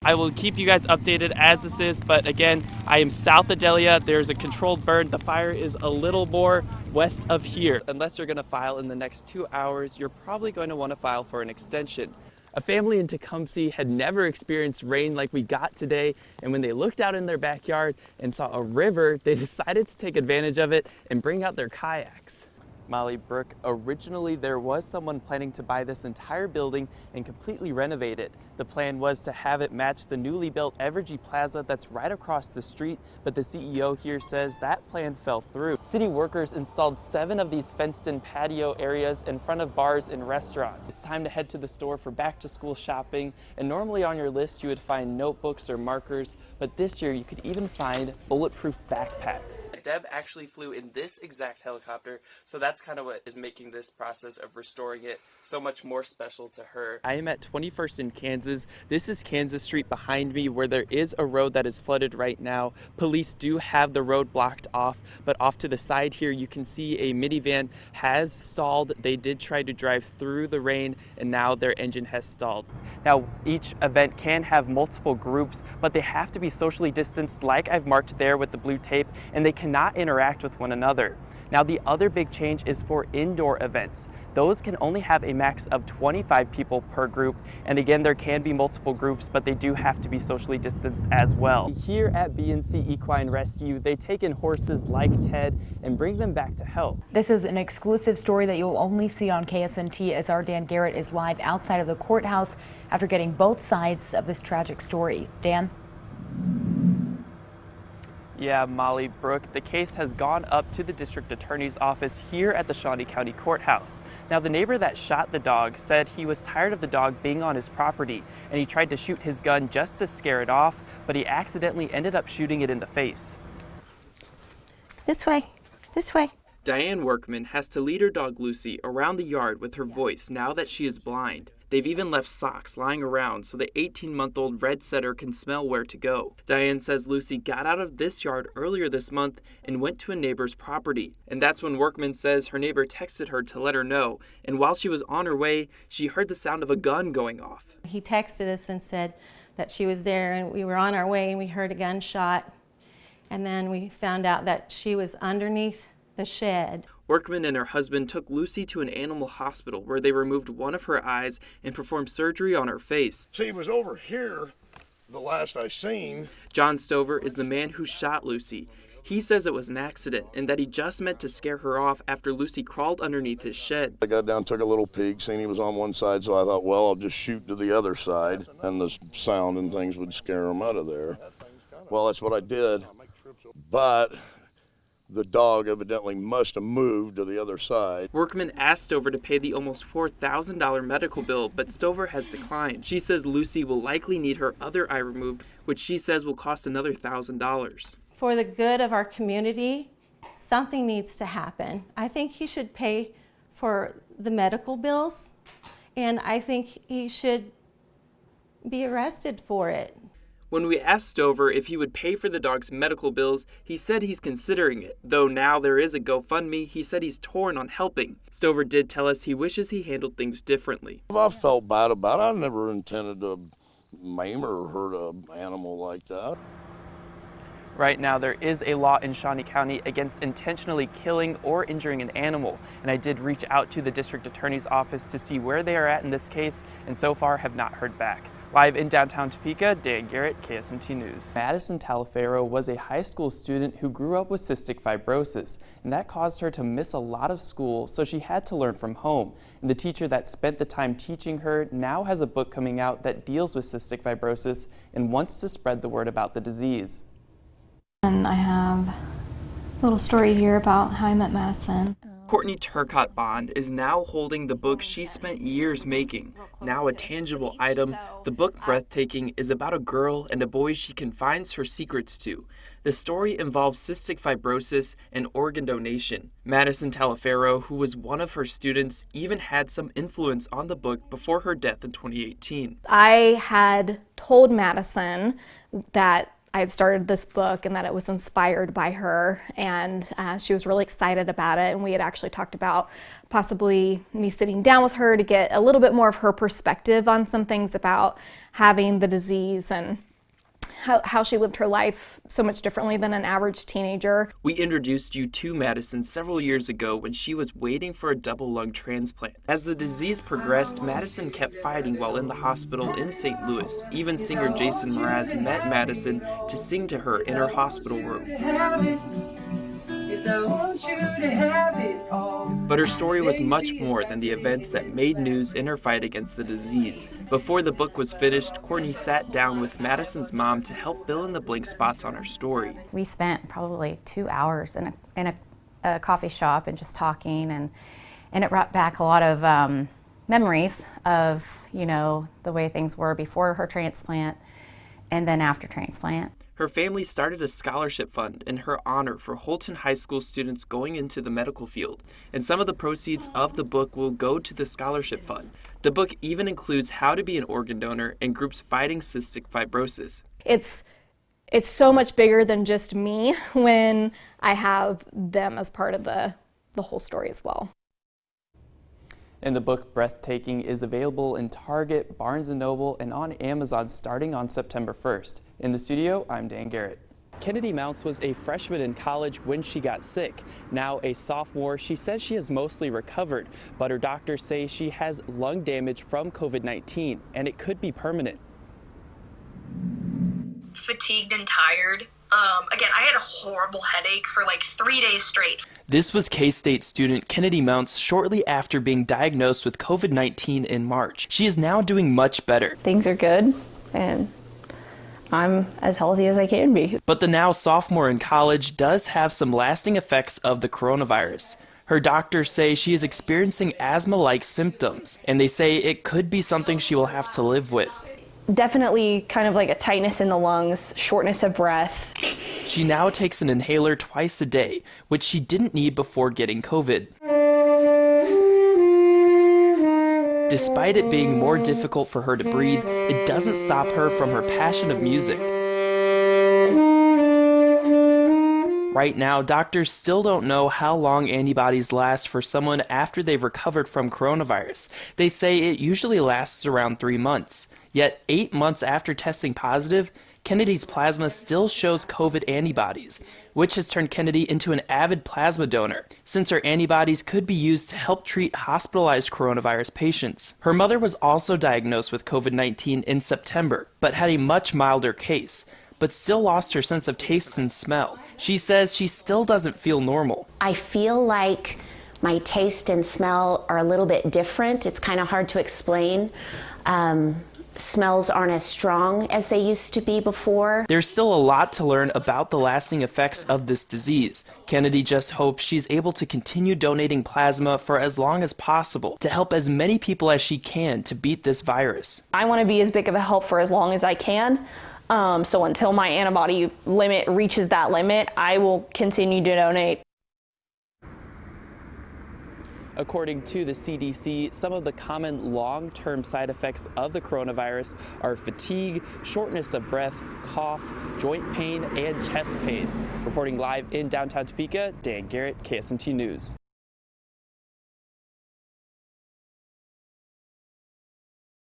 I will keep you guys updated as this is, but again, I am south of Delia. There's a controlled burn. The fire is a little more west of here. Unless you're going to file in the next 2 hours, you're probably going to want to file for an extension. A family in Tecumseh had never experienced rain like we got today, and when they looked out in their backyard and saw a river, they decided to take advantage of it and bring out their kayaks. Molly, Brooke, originally there was someone planning to buy this entire building and completely renovate it. The plan was to have it match the newly built Evergy Plaza that's right across the street, but the CEO here says that plan fell through. City workers installed 7 of these fenced-in patio areas in front of bars and restaurants. It's time to head to the store for back-to-school shopping, and normally on your list you would find notebooks or markers, but this year you could even find bulletproof backpacks. Deb actually flew in this exact helicopter, so that's kind of what is making this process of restoring it so much more special to her. I am at 21st in Kansas. This is Kansas Street behind me, where there is a road that is flooded right now. Police do have the road blocked off, but off to the side here you can see a minivan has stalled. They did try to drive through the rain and now their engine has stalled. Now each event can have multiple groups, but they have to be socially distanced like I've marked there with the blue tape, and they cannot interact with one another. Now the other big change is for indoor events. Those can only have a max of 25 people per group, and again there can be multiple groups, but they do have to be socially distanced as well. Here at B&C Equine Rescue, they take in horses like Ted and bring them back to health. This is an exclusive story that you'll only see on KSNT, as our Dan Garrett is live outside of the courthouse after getting both sides of this tragic story. Dan? Yeah, Molly, Brooke, the case has gone up to the district attorney's office here at the Shawnee County Courthouse. Now, the neighbor that shot the dog said he was tired of the dog being on his property, and he tried to shoot his gun just to scare it off, but he accidentally ended up shooting it in the face. This way, this way. Diane Workman has to lead her dog Lucy around the yard with her voice now that she is blind. They've even left socks lying around so the 18-month-old red setter can smell where to go. Diane says Lucy got out of this yard earlier this month and went to a neighbor's property. And that's when Workman says her neighbor texted her to let her know. And while she was on her way, she heard the sound of a gun going off. He texted us and said that she was there, and we were on our way and we heard a gunshot. And then we found out that she was underneath the shed. Workman and her husband took Lucy to an animal hospital where they removed one of her eyes and performed surgery on her face. She was over here the last I seen. John Stover is the man who shot Lucy. He says it was an accident and that he just meant to scare her off after Lucy crawled underneath his shed. I got down, took a little peek, seen he was on one side, so I thought, well, I'll just shoot to the other side, and the sound and things would scare him out of there. Well, that's what I did, but the dog evidently must have moved to the other side. Workman asked Stover to pay the almost $4,000 medical bill, but Stover has declined. She says Lucy will likely need her other eye removed, which she says will cost another $1,000. For the good of our community, something needs to happen. I think he should pay for the medical bills, and I think he should be arrested for it. When we asked Stover if he would pay for the dog's medical bills, he said he's considering it. Though now there is a GoFundMe, he said he's torn on helping. Stover did tell us he wishes he handled things differently. I felt bad about it. I never intended to maim or hurt an animal like that. Right now, there is a law in Shawnee County against intentionally killing or injuring an animal, and I did reach out to the district attorney's office to see where they are at in this case, and so far have not heard back. Live in downtown Topeka, Dan Garrett, KSMT News. Madison Talaferro was a high school student who grew up with cystic fibrosis, and that caused her to miss a lot of school, so she had to learn from home. And the teacher that spent the time teaching her now has a book coming out that deals with cystic fibrosis and wants to spread the word about the disease. And I have a little story here about how I met Madison. Courtney Turcotte Bond is now holding the book she spent years making. Now a tangible item, the book Breathtaking is about a girl and a boy she confides her secrets to. The story involves cystic fibrosis and organ donation. Madison Talaferro, who was one of her students, even had some influence on the book before her death in 2018. I had told Madison that I had started this book and that it was inspired by her, and she was really excited about it, and we had actually talked about possibly me sitting down with her to get a little bit more of her perspective on some things about having the disease and how she lived her life so much differently than an average teenager. We introduced you to Madison several years ago when she was waiting for a double lung transplant. As the disease progressed, Madison kept fighting while in the hospital in St. Louis. Even singer Jason Mraz met Madison to sing to her in her hospital room. But her story was much more than the events that made news in her fight against the disease. Before the book was finished, Courtney sat down with Madison's mom to help fill in the blank spots on her story. We spent probably 2 hours in a coffee shop and just talking, and it brought back a lot of memories of, you know, the way things were before her transplant and then after transplant. Her family started a scholarship fund in her honor for Holton High School students going into the medical field, and some of the proceeds of the book will go to the scholarship fund. The book even includes how to be an organ donor and groups fighting cystic fibrosis. It's so much bigger than just me when I have them as part of the whole story as well. And the book Breathtaking is available in Target, Barnes & Noble, and on Amazon starting on September 1st. In the studio, I'm Dan Garrett. Kennedy Mounts was a freshman in college when she got sick. Now a sophomore, she says she has mostly recovered, but her doctors say she has lung damage from COVID-19, and it could be permanent. Fatigued and tired. Again, I had a horrible headache for like 3 days straight. This was K-State student Kennedy Mounts shortly after being diagnosed with COVID-19 in March. She is now doing much better. Things are good, and I'm as healthy as I can be. But the now sophomore in college does have some lasting effects of the coronavirus. Her doctors say she is experiencing asthma-like symptoms, and they say it could be something she will have to live with. Definitely kind of like a tightness in the lungs, shortness of breath. She now takes an inhaler twice a day, which she didn't need before getting COVID. Despite it being more difficult for her to breathe, it doesn't stop her from her passion of music. Right now, doctors still don't know how long antibodies last for someone after they've recovered from coronavirus. They say it usually lasts around 3 months. Yet 8 months after testing positive, Kennedy's plasma still shows COVID antibodies, which has turned Kennedy into an avid plasma donor, since her antibodies could be used to help treat hospitalized coronavirus patients. Her mother was also diagnosed with COVID-19 in September, but had a much milder case, but still lost her sense of taste and smell. She says she still doesn't feel normal. I feel like my taste and smell are a little bit different. It's kind of hard to explain. Smells aren't as strong as they used to be before. There's still a lot to learn about the lasting effects of this disease. Kennedy just hopes she's able to continue donating plasma for as long as possible to help as many people as she can to beat this virus. I want to be as big of a help for as long as I can. So until my antibody limit reaches that limit, I will continue to donate. According to the CDC, some of the common long-term side effects of the coronavirus are fatigue, shortness of breath, cough, joint pain, and chest pain. Reporting live in downtown Topeka, Dan Garrett, KSNT News.